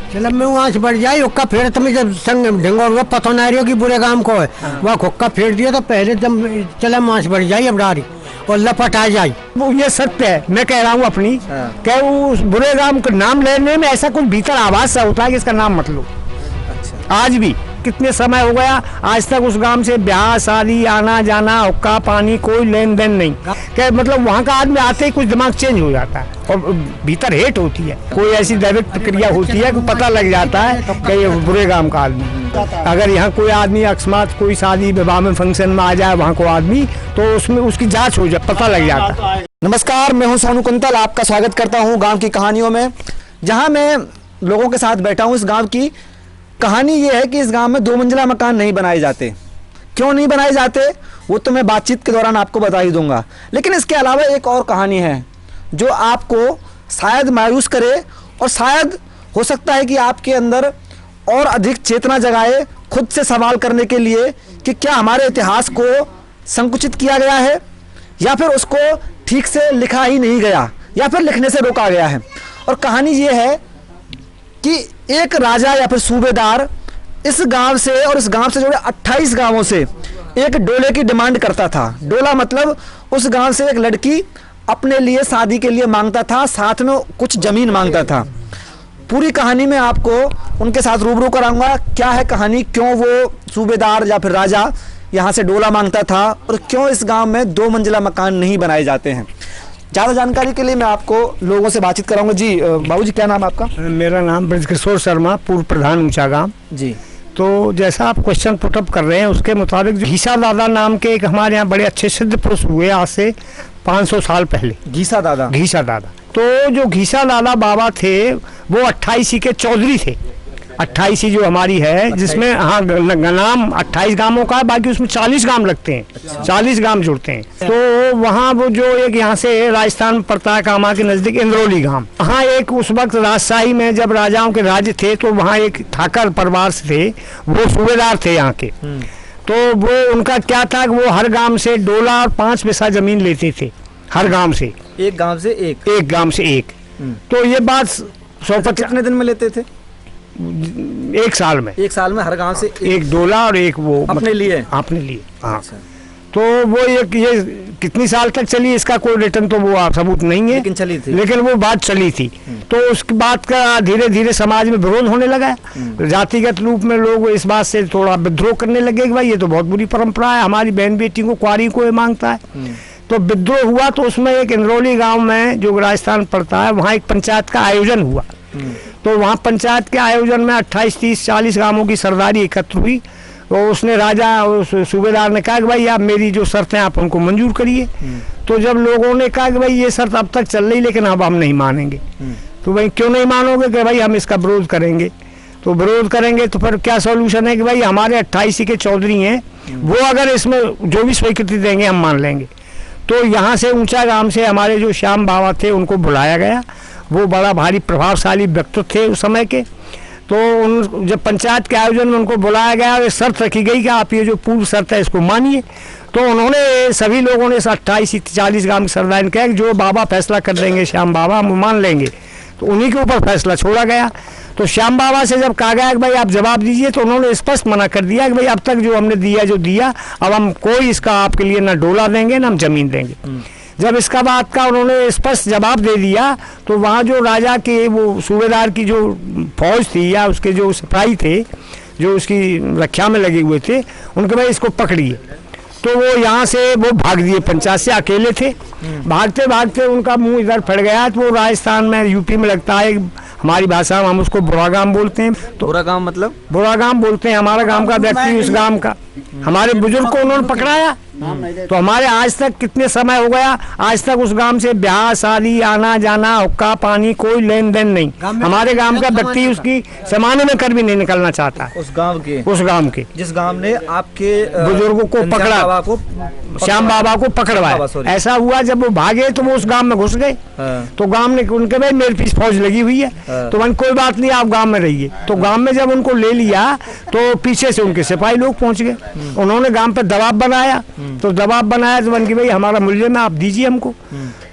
चलो मैं वहाँ से बढ़ जाए हुक्का फेर तुम्हें जब संग ढंगोर पता नहीं रही हो कि बुरे काम को है वहाँ हुक्का फेर दिया तो पहले जब चला वहाँ से बढ़ जाए अब डारी और लपट आ जाए। वो ये सत्य है, मैं कह रहा हूँ अपनी क्या उस बुरे काम का नाम लेने में ऐसा कुछ भीतर आवाज सा होता है कि इसका नाम मत लो। अच्छा। आज भी कितने समय हो गया आज तक उस गांव से ब्याह शादी आना जाना हुक्का पानी कोई लेन देन नहीं। क्या मतलब वहाँ का आदमी आते ही कुछ दिमाग चेंज हो जाता है और भीतर हेट होती है, कोई ऐसी दैविक प्रक्रिया होती है कि पता लग जाता है कि ये बुरे काम का आदमी। अगर यहाँ कोई आदमी अकस्मात कोई शादी विवाह में फंक्शन में आ जाए वहाँ को आदमी तो उसमें उसकी जांच हो जाए, पता लग जाता है। नमस्कार, मैं हूँ सोनू कुंतल, आपका स्वागत करता हूँ गांव की कहानियों में, जहाँ मैं लोगों के साथ बैठा हूँ। इस गांव की कहानी ये है कि इस गांव में 2 मंजिला मकान नहीं बनाए जाते। क्यों नहीं बनाए जाते वो तो मैं बातचीत के दौरान आपको बता ही दूंगा, लेकिन इसके अलावा एक और कहानी है जो आपको शायद मायूस करे और शायद हो सकता है कि आपके अंदर और अधिक चेतना जगाए खुद से सवाल करने के लिए कि क्या हमारे इतिहास को संकुचित किया गया है या फिर उसको ठीक से लिखा ही नहीं गया या फिर लिखने से रोका गया है। और कहानी ये है कि एक राजा या फिर सूबेदार इस गांव से और इस गांव से जुड़े 28 गांवों से एक डोले की डिमांड करता था। डोला मतलब उस गांव से एक लड़की अपने लिए शादी के लिए मांगता था, साथ में कुछ जमीन मांगता था। पूरी कहानी में आपको उनके साथ रूबरू कराऊंगा। क्या है कहानी, क्यों वो सूबेदार या फिर राजा यहाँ से डोला मांगता था और क्यों इस गांव में 2 मंजिला मकान नहीं बनाए जाते हैं। ज़्यादा जानकारी के लिए मैं आपको लोगों से बातचीत कराऊंगा। जी बाबूजी, क्या नाम है आपका? मेरा नाम ब्रजकिशोर शर्मा, पूर्व प्रधान ऊंचा गांव। जी। तो जैसा आप क्वेश्चन पुटअप कर रहे हैं उसके मुताबिक जो घीसा दादा नाम के एक हमारे यहाँ बड़े अच्छे सिद्ध पुरुष हुए आज से 500 साल पहले। घीसा दादा? घीसा दादा। तो जो घीसा दादा बाबा थे वो 28 के चौधरी थे। 28 जो हमारी है जिसमें हाँ नाम 28 गांवों का है, बाकी उसमें 40 गांव लगते हैं। अच्छा। 40 गांव जुड़ते हैं। तो वहाँ वो जो एक यहाँ से राजस्थान में पड़ता है कामा के नजदीक इंद्रौली गांव, वहाँ एक उस वक्त राजशाही में जब राजाओं के राज्य थे तो वहाँ एक ठाकर परिवार से थे, वो सूबेदार थे यहाँ के। तो वो उनका क्या था कि वो हर गांव से डोला और 5 पैसा जमीन लेते थे, हर गांव से। एक गांव से एक गांव से एक। तो ये बात 100 कितने दिन में लेते थे? 1 साल में। 1 साल में हर गांव से एक डोला और एक वो अपने लिए। हाँ। अच्छा। तो वो ये कितनी साल तक चली इसका कोई रिटर्न तो वो सबूत नहीं है, लेकिन चली थी। लेकिन वो बात चली थी। तो उसके बाद का धीरे धीरे समाज में विरोध होने लगा। जातिगत रूप में लोग इस बात से थोड़ा विद्रोह करने लगे कि भाई ये तो बहुत बुरी परंपरा है, हमारी बहन बेटी को कुंवारी को ये मांगता है। तो विद्रोह हुआ तो उसमें एक इंद्रौली गांव में जो राजस्थान पड़ता है वहाँ एक पंचायत का आयोजन हुआ। तो वहाँ पंचायत के आयोजन में 28, 30, 40 गांवों की सरदारी एकत्र हुई। तो उसने राजा उस सूबेदार ने कहा कि भाई आप मेरी जो शर्तें आप उनको मंजूर करिए। तो जब लोगों ने कहा कि भाई ये शर्त अब तक चल रही लेकिन अब हम नहीं मानेंगे, तो भाई क्यों नहीं मानोगे? कि भाई हम इसका विरोध करेंगे। तो विरोध करेंगे तो फिर क्या सॉल्यूशन है कि भाई हमारे 28 के चौधरी हैं, वो अगर इसमें जो भी स्वीकृति देंगे हम मान लेंगे। तो यहाँ से ऊंचा गांव से हमारे जो श्याम बाबा थे उनको बुलाया गया। वो बड़ा भारी प्रभावशाली व्यक्तित्व थे उस समय के। तो उन जब पंचायत के आयोजन में उनको बुलाया गया और शर्त रखी गई कि आप ये जो पूर्व शर्त है इसको मानिए। तो उन्होंने सभी लोगों ने 28 40 गांव की सरदार ने कहा कि जो बाबा फैसला कर देंगे श्याम बाबा हम मान लेंगे। तो उन्हीं के ऊपर फैसला छोड़ा गया। तो श्याम बाबा से जब कहा गया कि भाई आप जवाब दीजिए तो उन्होंने स्पष्ट मना कर दिया कि भाई अब तक जो हमने दिया अब हम कोई इसका आपके लिए ना डोला देंगे ना हम जमीन देंगे। जब इसका बात का उन्होंने स्पष्ट जवाब दे दिया तो वहाँ जो राजा के वो सूबेदार की जो फौज थी या उसके जो सिपाही थे जो उसकी रक्षा में लगे हुए थे उनके भाई इसको पकड़िए। तो वो यहाँ से वो भाग दिए, पंचायत से अकेले थे। भागते भागते उनका मुंह इधर फट गया। तो वो राजस्थान में यूपी में लगता है, हमारी भाषा में हम उसको बुरा गांव बोलते हैं। तो बुरा गांव मतलब बुरा गांव बोलते हैं। हमारा गांव का व्यक्ति उस गांव का हमारे बुजुर्ग को उन्होंने पकड़ाया। तो हमारे आज तक कितने समय हो गया, आज तक उस गांव से ब्याह शादी आना जाना हुक्का पानी कोई लेन देन नहीं। हमारे गांव का व्यक्ति उसकी जमाने में कर भी नहीं निकलना चाहता। उस गांव के जिस गांव ने आपके बुजुर्गों को पकड़ा, श्याम बाबा को पकड़वाया। ऐसा हुआ जब वो भागे तो वो उस गांव में घुस गए। तो गांव ने उनके भाई मेरे पीछे फौज लगी हुई है। तो मन कोई बात नहीं आप गांव में रहिए। तो गांव में जब उनको ले लिया तो पीछे से उनके सिपाही लोग पहुंच गए। उन्होंने गांव पर दबाव बनाया। तो दबाव बनाया तो बन की भाई हमारा मूल्य में आप दीजिए हमको।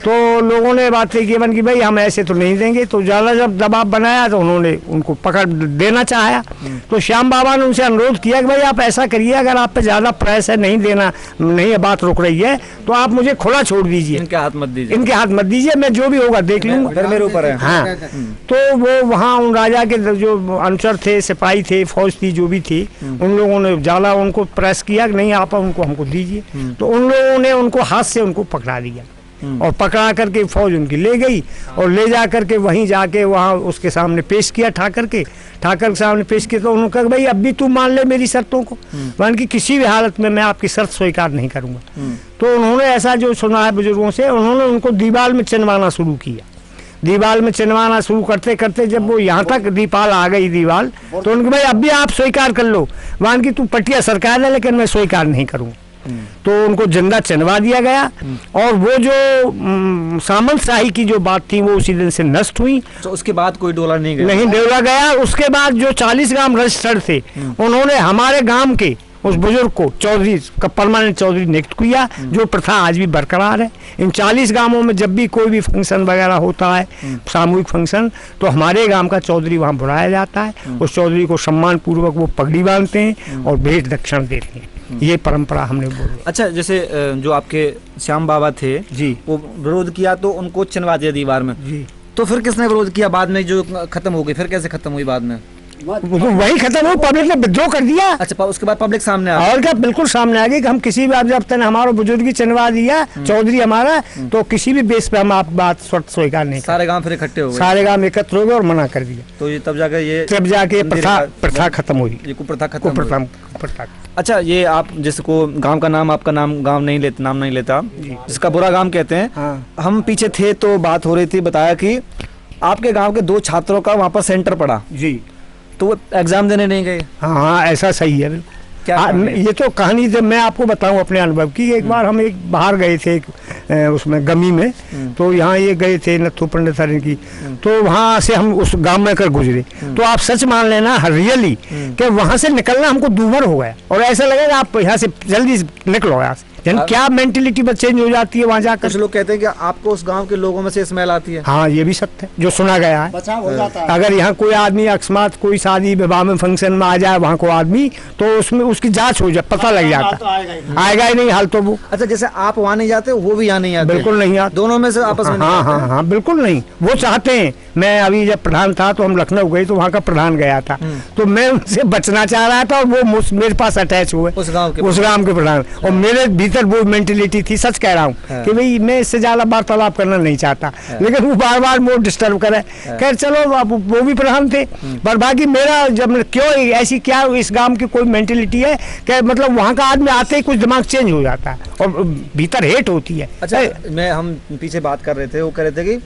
तो लोगों ने बातें की बन कि भाई हम ऐसे तो नहीं देंगे। तो ज़्यादा जब दबाव बनाया तो उन्होंने उनको पकड़ देना चाहा। तो श्याम बाबा ने उनसे अनुरोध किया कि भाई आप ऐसा करिए, अगर आप पे ज़्यादा प्रेस है, नहीं देना, नहीं बात रुक रही है, तो आप मुझे खुला छोड़ दीजिए, इनके हाथ मत दीजिए, इनके हाथ मत दीजिए, मैं जो भी होगा देख लूँगा, फिर मेरे ऊपर है। हाँ। तो वो वहाँ उन राजा के जो अनुचर थे, सिपाही थे, फौज थी, जो भी थी, उन लोगों ने ज़्यादा उनको प्रेस किया कि नहीं आप उनको हमको दीजिए। तो उन लोगों ने उनको हाथ से उनको पकड़ा दिया और पकड़ा करके फौज उनकी ले गई और ले जा करके वहीं जाके वहाँ उसके सामने पेश किया, ठाकर के सामने पेश किया। तो उन्होंने कहा भाई अब भी तू मान ले मेरी शर्तों को, मान की किसी भी हालत में मैं आपकी शर्त स्वीकार नहीं करूँगा। तो उन्होंने ऐसा जो सुना है बुजुर्गों से, उन्होंने उनको दीवार में चिनवाना शुरू किया। दीवाल में चिनवाना शुरू करते करते जब वो यहाँ तक दीपाल आ गई दीवाल, तो उनके भाई अब भी आप स्वीकार कर लो, मान की तू पटिया सरकार है लेकिन मैं स्वीकार नहीं करूँगा। तो उनको जिंदा चिनवा दिया गया और वो जो सामंत शाही की जो बात थी वो उसी दिन से नष्ट हुई। तो उसके बाद कोई डोला नहीं गया? नहीं डोला गया। उसके बाद जो 40 ग्राम रजिस्टर्ड थे, उन्होंने हमारे गांव के उस बुजुर्ग को चौधरी का परमानेंट चौधरी नियुक्त किया, जो प्रथा आज भी बरकरार है। इन 40 गांवों में जब भी कोई भी फंक्शन वगैरह होता है, सामूहिक फंक्शन, तो हमारे गांव का चौधरी वहां बुलाया जाता है। उस चौधरी को सम्मान पूर्वक वो पगड़ी बांधते हैं और भेंट दक्षिण देते हैं। ये परंपरा हमने बोली। अच्छा, जैसे जो आपके श्याम बाबा थे जी, वो विरोध किया तो उनको चिनवा दिया दीवार में जी। तो फिर किसने विरोध किया बाद में जो खत्म हो गई? फिर कैसे खत्म हुई बाद में? वही खत्म हो, पब्लिक ने विद्रोह कर दिया। अच्छा, उसके बाद पब्लिक सामने आ और क्या, बिल्कुल सामने आ गई कि हम किसी भी, आप जब तक हमारा बुजुर्ग चिनवा दिया चौधरी हमारा, तो किसी भी बेस पे हम आप बात स्वीकार नहीं। सारे गांव फिर इकट्ठे हो गए, सारे गांव एकत्र हो गए और मना कर दिया। तो ये तब जाके प्रथा खत्म हुई, ये कुप्रथा खत्म हुई। प्रथा। अच्छा, ये आप जिसको गांव का नाम, आपका नाम गांव नहीं लेता, जिसका बुरा गांव कहते हैं। हाँ। हम पीछे थे तो बात हो रही थी, बताया कि आपके गांव के 2 छात्रों का वहाँ पर सेंटर पड़ा जी, तो वो एग्जाम देने नहीं गए। हाँ ऐसा सही है। क्या ये तो कहानी जब मैं आपको बताऊं अपने अनुभव की, एक बार हम एक बाहर गए थे उसमें गमी में, तो यहाँ ये गए थे नथु पंडित की, तो वहाँ से हम उस गांव में कर गुजरे, तो आप सच मान लेना रियली कि वहाँ से निकलना हमको दूभर हो गया और ऐसा लगेगा आप यहाँ से जल्दी निकलो यहाँ से। क्या मेंटेलिटी बस चेंज हो जाती है वहाँ जाकर। कुछ लोग कहते हैं कि आपको उस गांव के लोगों में से स्मेल आती है। हाँ, ये भी सत्य है जो सुना गया है। बचाव हो जाता है। अगर यहाँ कोई आदमी अकस्मात कोई शादी विवाह में फंक्शन में आ जाए वहाँ को आदमी, तो उसमें उसकी जांच हो जाए, पता लग जाता है, आएगा ही नहीं हाल तो वो। अच्छा, जैसे आप वहाँ नहीं जाते, वो भी यहाँ नहीं आते? बिल्कुल नहीं आते, दोनों में से आपस में? हाँ, बिल्कुल नहीं। वो चाहते हैं, मैं अभी जब प्रधान था तो हम लखनऊ गए तो वहाँ का प्रधान गया था, तो मैं उनसे बचना चाह रहा था और वो मेरे पास अटैच हुए, उस गांव के प्रधान, और मेरे भीतर वो मेंटेलिटी थी, सच कह रहा हूँ कि भाई मैं इससे ज्यादा वार्तालाप करना नहीं चाहता, लेकिन वो बार बार वो डिस्टर्ब करे। खैर चलो, अब वो भी प्रधान थे, पर बाकी मेरा जब क्यों ऐसी क्या इस गांव की कोई मेंटेलिटी है कि मतलब वहाँ का आदमी आते ही कुछ दिमाग चेंज हो जाता है और भीतर हेट होती है। अच्छा, हम पीछे बात कर रहे थे, वो कह रहे थे कि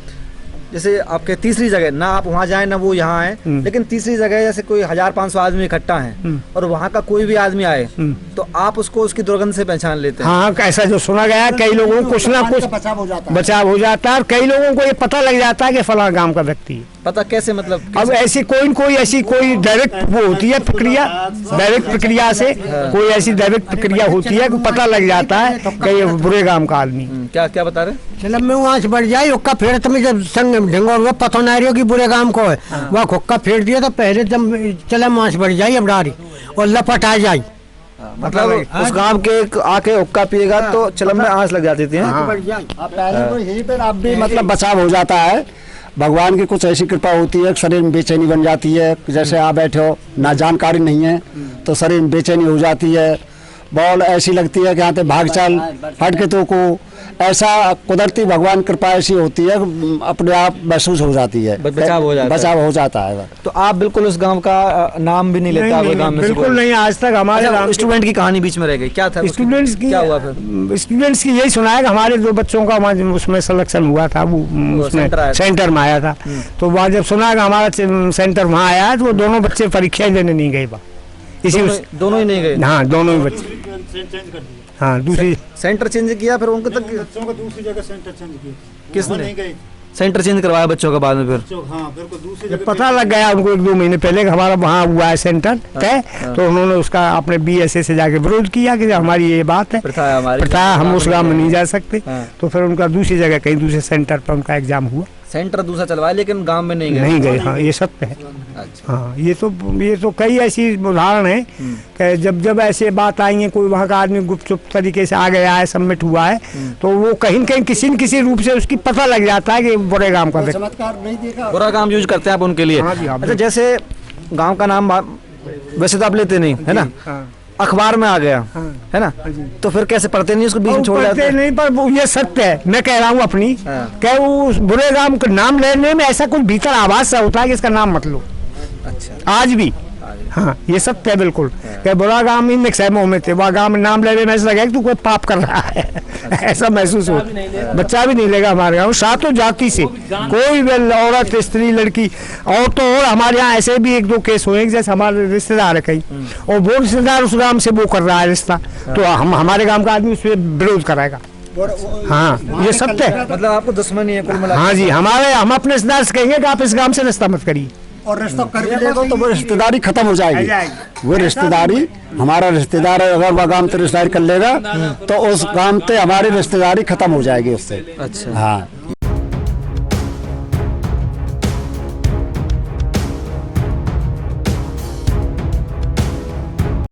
जैसे आपके तीसरी जगह ना आप वहाँ जाए ना वो यहाँ आए, लेकिन तीसरी जगह जैसे कोई 1500 आदमी इकट्ठा है और वहाँ का कोई भी आदमी आए तो आप उसको उसकी दुर्गंध से पहचान लेते हैं। हाँ, ऐसा जो सुना गया है, कई लोगों को कुछ ना कुछ बचाव हो जाता है और कई लोगों को ये पता लग जाता है कि फलां गांव का व्यक्ति है। पता कैसे, मतलब अब ऐसी कोई डायरेक्ट वो होती है प्रक्रिया, डायरेक्ट प्रक्रिया से कोई ऐसी डायरेक्ट प्रक्रिया होती है कि पता लग जाता है कि ये बुरे गांव का आदमी। क्या बता रहे? चलो मैं वहाँ से बढ़ जाए उक्का फेर तुम्हें जब संग ढंगोर पता नहीं रही कि बुरे गांव को है, वह हुक्का फेर दिया तो पहले जब चले वहाँ से बढ़ जाए अब डारी और लपट आ जाए। मतलब उस गांव के आके हुक्का पिएगा तो चलम में आंच लग जाती थी। यहीं पर आप भी मतलब बचाव हो जाता है। भगवान की कुछ ऐसी कृपा होती है, शरीर में बेचैनी बन जाती है। जैसे आप बैठे हो, ना जानकारी नहीं है तो शरीर में बेचैनी हो जाती है, बॉल ऐसी लगती है कि यहाँ पे भाग चल हट के तो को ऐसा कुदरती भगवान कृपा ऐसी होती है, अपने आप महसूस हो जाती है, बचाव हो जाता है। तो आप बिल्कुल उस गांव का नाम भी नहीं लेता? बिल्कुल नहीं, आज तक हमारे स्टूडेंट की कहानी बीच में रह गई, क्या था स्टूडेंट्स की? क्या हुआ फिर? स्टूडेंट्स की यही सुना है कि हमारे 2 बच्चों का उसमें सिलेक्शन हुआ था, वो उसमें सेंटर में आया था, तो वहाँ जब सुना कि हमारा सेंटर वहाँ आया तो वो दोनों बच्चे परीक्षा देने नहीं गए वहाँ, इसी दोनों ही नहीं गए? हाँ, दोनों ही बच्चे। हाँ, दूसरी सेंटर चेंज किया फिर उनको तक बच्चों को दूसरी जगह सेंटर चेंज किया। किसने? नहीं गए, सेंटर चेंज करवाया बच्चों का बाद में फिर? जब पता लग गया उनको 1-2 महीने पहले कि हमारा वहाँ हुआ है सेंटर तय, तो उन्होंने उसका अपने BSA से जाके विरोध किया कि हमारी ये बात है, प्रथा है हमारी, प्रथा है, हम उस गाँव में नहीं जा सकते। हाँ। तो फिर उनका दूसरी जगह कहीं दूसरे सेंटर पर उनका एग्जाम हुआ। सेंटर दूसरा चलवाया लेकिन गांव में नहीं गए? नहीं गए, हाँ ये सत्य है। अच्छा। हाँ ये तो कई ऐसी उदाहरण है कि जब ऐसे बात आई है, कोई वहाँ का आदमी गुपचुप तरीके से आ गया है, सबमिट हुआ है, तो वो कहीं न कहीं किसी न किसी रूप से उसकी पता लग जाता है कि बुरे काम का बुरा काम यूज करते हैं आप उनके लिए। हाँ जी, हाँ, अच्छा, जैसे गांव का नाम वैसे तो आप लेते नहीं है ना, अखबार में आ गया है ना, तो फिर कैसे पढ़ते नहीं, उसको बीच में छोड़ जाते हैं? नहीं, पर वो ये सत्य है, मैं कह रहा हूँ अपनी, क्या उस बुरे काम का नाम लेने में ऐसा कुछ भीतर आवाज सा होता है कि इसका नाम मत लो। अच्छा। आज भी हाँ ये सत्य है बिल्कुल, क्या बुरा काम इन निक्सैमों में थे, वहाँ गाँव में नाम लेने में ऐसा लगा कि तू कोई पाप कर रहा है ऐसा महसूस हो। बच्चा भी नहीं लेगा हमारे गाँव, सातों जाति से कोई भी औरत, स्त्री, लड़की, और तो और हमारे यहाँ ऐसे भी 1-2 केस हुए जैसे हमारे रिश्तेदार है कहीं, और वो रिश्तेदार उस गाँव से वो कर रहा है रिश्ता, तो हम हमारे गाँव का आदमी उस पर विरोध कराएगा। हाँ ये सत्य है। मतलब आपको दुश्मनी है कुल मिलाकर? हाँ जी, हम अपने रिश्तेदार से कहेंगे कि आप इस गाँव से रिश्ता मत करिए, और रिश्ता कर भी लेगा तो वो रिश्तेदारी खत्म हो जाएगी। वो रिश्तेदारी हमारा रिश्तेदार है, अगर वह गांव से रिश्तेदारी कर लेगा तो उस गांव से हमारी रिश्तेदारी खत्म हो जाएगी उससे। अच्छा। हाँ।